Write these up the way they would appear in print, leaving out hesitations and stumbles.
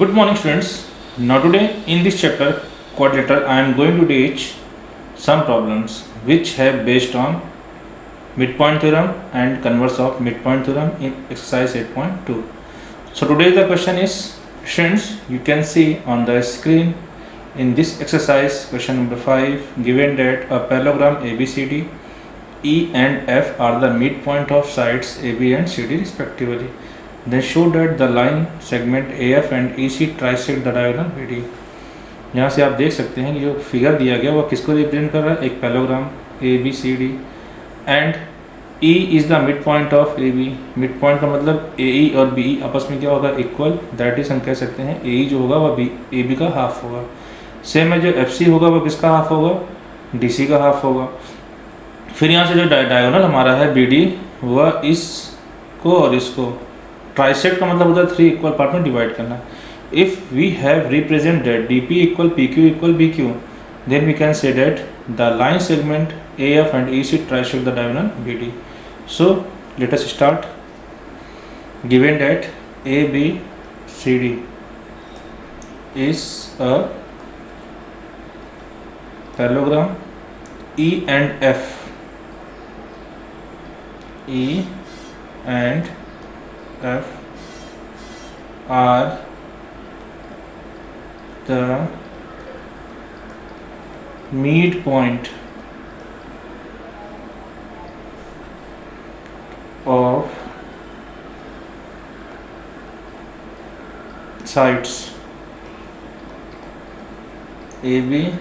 Good morning students. Now today in this chapter quadrilateral I am going to teach some problems which have based on midpoint theorem and converse of midpoint theorem in exercise 8.2. So today the question is, students, you can see on the screen in this exercise question number 5, given that a parallelogram ABCD, E and F are the midpoint of sides AB and CD respectively. Then show that the line segment AF and EC trisect the diagonal BD. यहाँ से आप देख सकते हैं कि जो figure दिया गया वो किसको रिप्रेजेंट कर रहा है, एक parallelogram ABCD and E is the mid point of AB. Mid point का मतलब AE और BE आपस में क्या होगा, इक्वल. दैट इज हम कह सकते हैं AE जो होगा वह AB का हाफ होगा. सेम है जो FC होगा वो किसका हाफ होगा, DC का हाफ होगा. फिर यहाँ से जो डायगोनल हमारा है BD वह इसको और इसको, ट्राइसेक्ट का मतलब होता है 3 इक्वल पार्ट में डिवाइड करना. If we have represented DP equal PQ equal BQ, then we can say that the line segment AF and EC trisect the diagonal BD. So let us start. Given that ABCD is a parallelogram, E and F are the midpoint of sides AB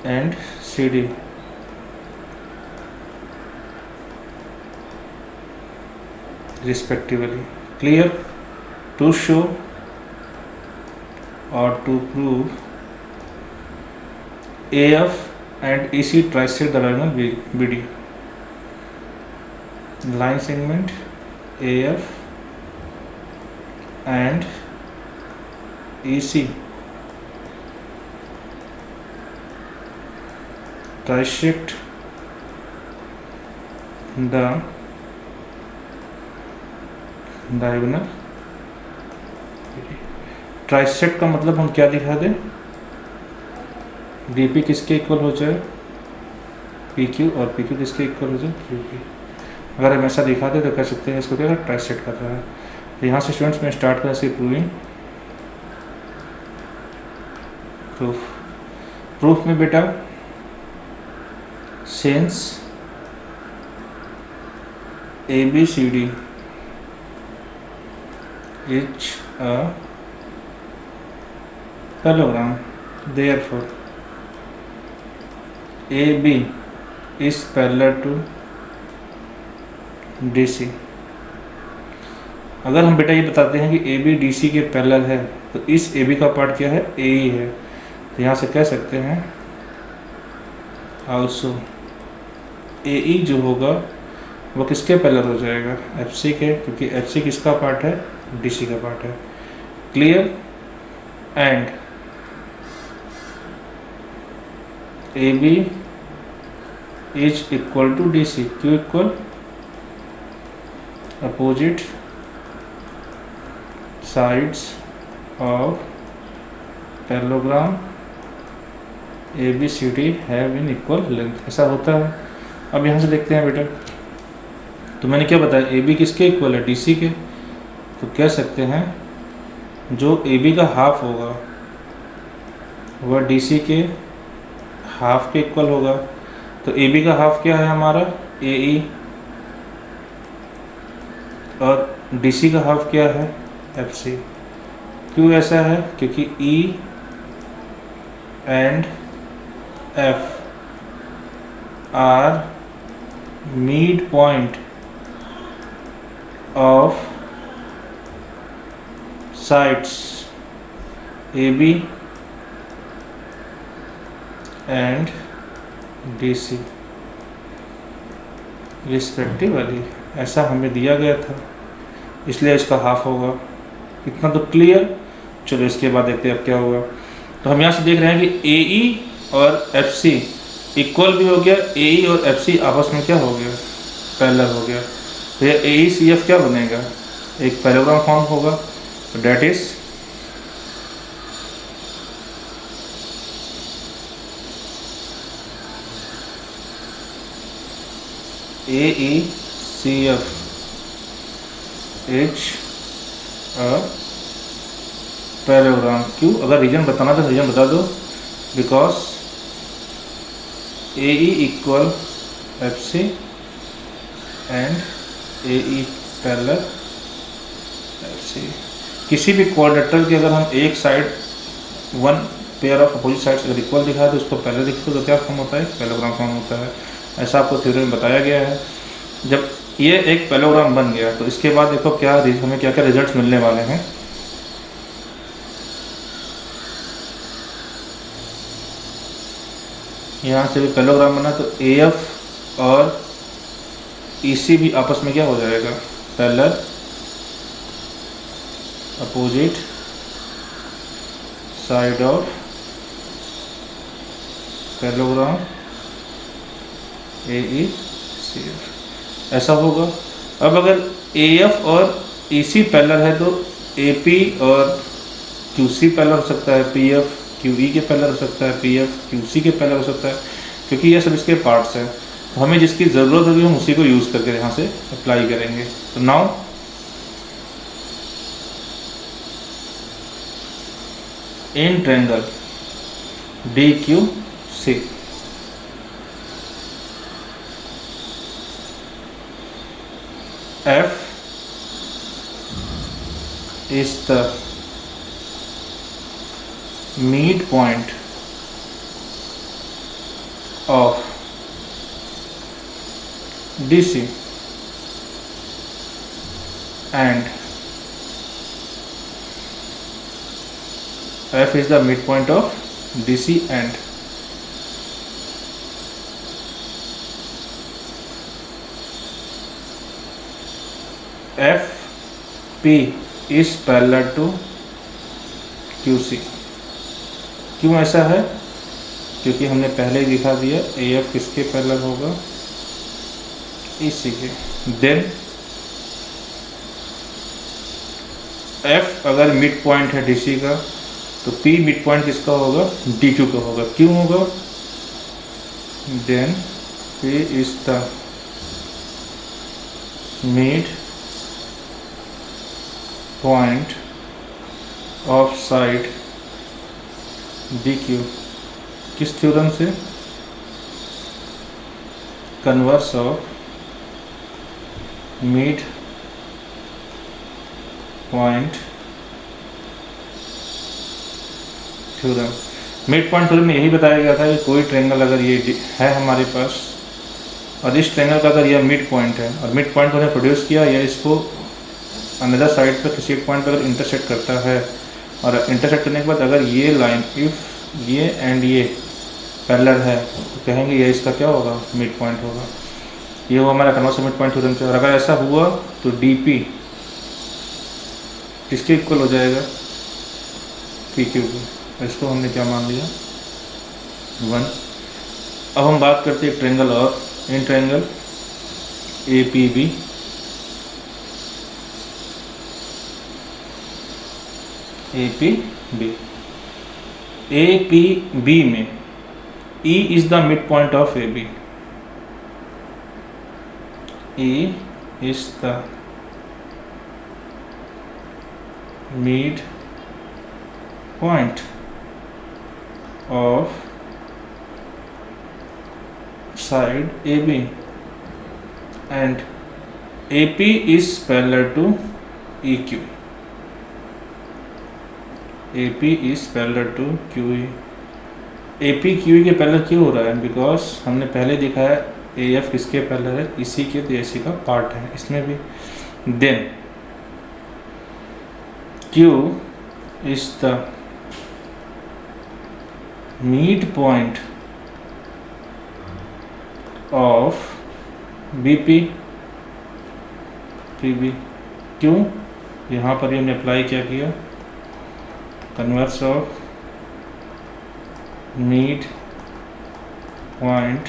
and CD. Respectively. Clear? To show or to prove AF and EC trisect the diagonal BD. Line segment AF and EC trisect the diagonal. Trisect का मतलब हम क्या दिखा दें, DP किसके equal हो जाए, PQ, और PQ किसके इक्वल हो जाए, QP. अगर हम ऐसा दिखा दें तो कह सकते हैं इसको क्या ट्राइसेक्ट कर रहा है. तो यहाँ से स्टूडेंट्स में स्टार्ट करें इसकी प्रूविंग. प्रूफ में बेटा since ABCD is a parallelogram, therefore AB is parallel to DC. अगर हम बेटा ये बताते हैं कि AB DC के पैरेलल है तो इस AB का पार्ट क्या है, AE है. तो यहाँ से कह सकते हैं also AE जो होगा वो किसके पैरेलल हो जाएगा, FC के, क्योंकि FC किसका पार्ट है, DC का पार्ट है. Clear? And AB is equal to DC. क्यों equal, opposite sides of parallelogram ABCD have in equal length. ऐसा होता है. अब यहाँ से देखते हैं बेटा, तो मैंने क्या बताया, AB किसके इक्वल है, DC के. तो कह सकते हैं जो AB का हाफ होगा वह DC के हाफ के इक्वल होगा. तो AB का हाफ क्या है हमारा, AE, और DC का हाफ क्या है, FC. क्यों ऐसा है, क्योंकि E and F are mid point of sides AB and DC respectively. ऐसा हमें दिया गया था इसलिए इसका हाफ होगा. इतना तो क्लियर. चलो इसके बाद देखते हैं अब क्या होगा. तो हम यहाँ से देख रहे हैं कि AE और FC इक्वल भी हो गया, AE और FC आपस में क्या हो गया, पैरेलल हो गया. तो ये AECF क्या बनेगा, एक पैरेललोग्राम फॉर्म होगा. That is AECF is a parallelogram. क्यों? अगर रीजन बताना तो रीजन बता दो। Because AE equal FC and AE parallel FC। किसी भी क्वाड्रेटर की अगर हम एक side one pair of opposite sides अगर इक्वल दिखाए तो उसको पैरेलल लिखते तो क्या फॉर्म होता है? पैरेललोग्राम फॉर्म होता है। ऐसा आपको थ्योरी में बताया गया है। जब ये एक पैरेललोग्राम बन गया तो इसके बाद देखो क्या हमें क्या क्या रिजल्ट्स मिलने वाले हैं। यहाँ से भी पैरेललोग्राम बना तो AF और EC भी आपस में क्या हो जाएगा? Parallel opposite side of parallelogram AECF ऐसा होगा। अब अगर AF और EC पैरेलल है तो AP और QC पैरेलल हो सकता है, PF QE के पैरेलल हो सकता है, PF QC के पैरेलल हो सकता है, क्योंकि ये सब इसके पार्ट्स हैं। तो हमें जिसकी ज़रूरत होगी हम उसी को यूज़ करके यहाँ से अप्लाई करेंगे। तो now in triangle DQC F is the midpoint of DC and F is the midpoint of DC and FP is parallel to QC। क्यों ऐसा है? क्योंकि हमने पहले ही दिखा दिया AF किसके पैरेलल होगा? EC के। देन F अगर मिड पॉइंट है DC का तो P मिड पॉइंट किसका होगा? DQ का होगा। क्यों होगा? Then P is the mid point of side DQ। किस थ्योरम से? Converse of mid point theorem. Mid point theorem में यही बताया गया था कि कोई ट्रायंगल अगर ये है हमारे पास और इस ट्रायंगल का अगर यह मिड पॉइंट है और मिड पॉइंट उन्हें प्रोड्यूस किया या इसको अनदर साइड पर किसी एक पॉइंट पर अगर इंटरसेक्ट करता है और इंटरसेक्ट करने के बाद अगर ये लाइन इफ़ ये एंड ये पैरेलल है तो कहेंगे ये इसका क्या होगा? मिड पॉइंट होगा। ये हुआ हमारा कन्वर्स मिड पॉइंट थ्योरम से। और अगर ऐसा हुआ तो DP किसके इक्वल हो जाएगा? PQ को। इसको हमने क्या मान लिया? 1। अब हम बात करते हैं ट्रायंगल और इन ट्रायंगल APB। APB में E is the midpoint of AB। E is the midpoint of side AB and AP is parallel to EQ। AP is parallel to QE। AP QE के parallel क्यों हो रहा है? Because हमने पहले दिखाया AF किसके पैरेलल है? EC के, तो AC का पार्ट है इसमें भी। Then Q is the midpoint of BP PB। क्यों? यहाँ पर हमने अप्लाई क्या किया? Converse of mid point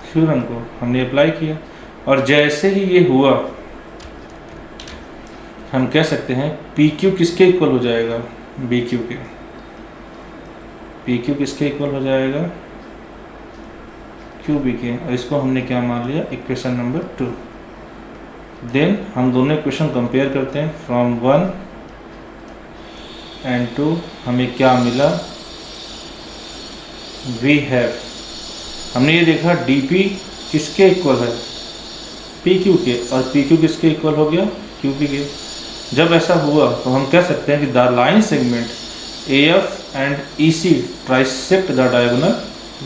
theorem को हमने अप्लाई किया और जैसे ही ये हुआ हम कह सकते हैं पी क्यू किसके इक्वल हो जाएगा, बी क्यू के। पी क्यू किसके इक्वल हो जाएगा, क्यू बी के, और इसको हमने क्या मान लिया, इक्वेशन नंबर 2। देन हम दोनों इक्वेशन कंपेयर करते हैं, फ्रॉम 1 एंड 2 हमें क्या मिला, वी हैव, हमने ये देखा डी पी किसके इक्वल है, पी क्यू के, और पी क्यू किसके इक्वल हो गया, क्यू पी के। जब ऐसा हुआ तो हम कह सकते हैं कि the line segment A F and E C trisect the diagonal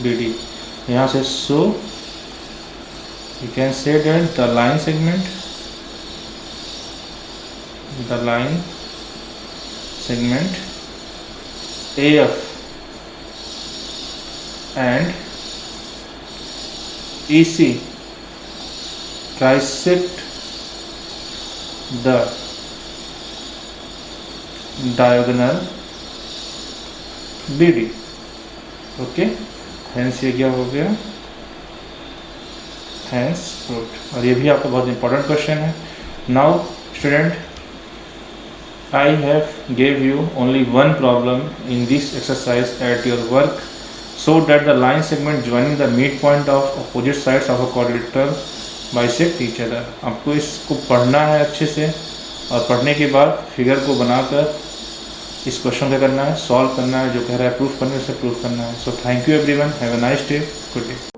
B D. यहाँ से so you can say that the line segment A F and E C trisect the diagonal BD। Okay, hence ये क्या हो गया, hence proved. और ये भी आपका बहुत इंपॉर्टेंट क्वेश्चन है। Now student, I have gave you only one problem in this exercise at your work, so that the line segment joining the midpoint of opposite sides of a quadrilateral bisect each other। आपको इसको पढ़ना है अच्छे से, और पढ़ने के बाद फिगर को बनाकर इस क्वेश्चन को करना है, सॉल्व करना है, जो कह रहा है प्रूफ करने से प्रूफ करना है। So thank you everyone, have a nice day, good day.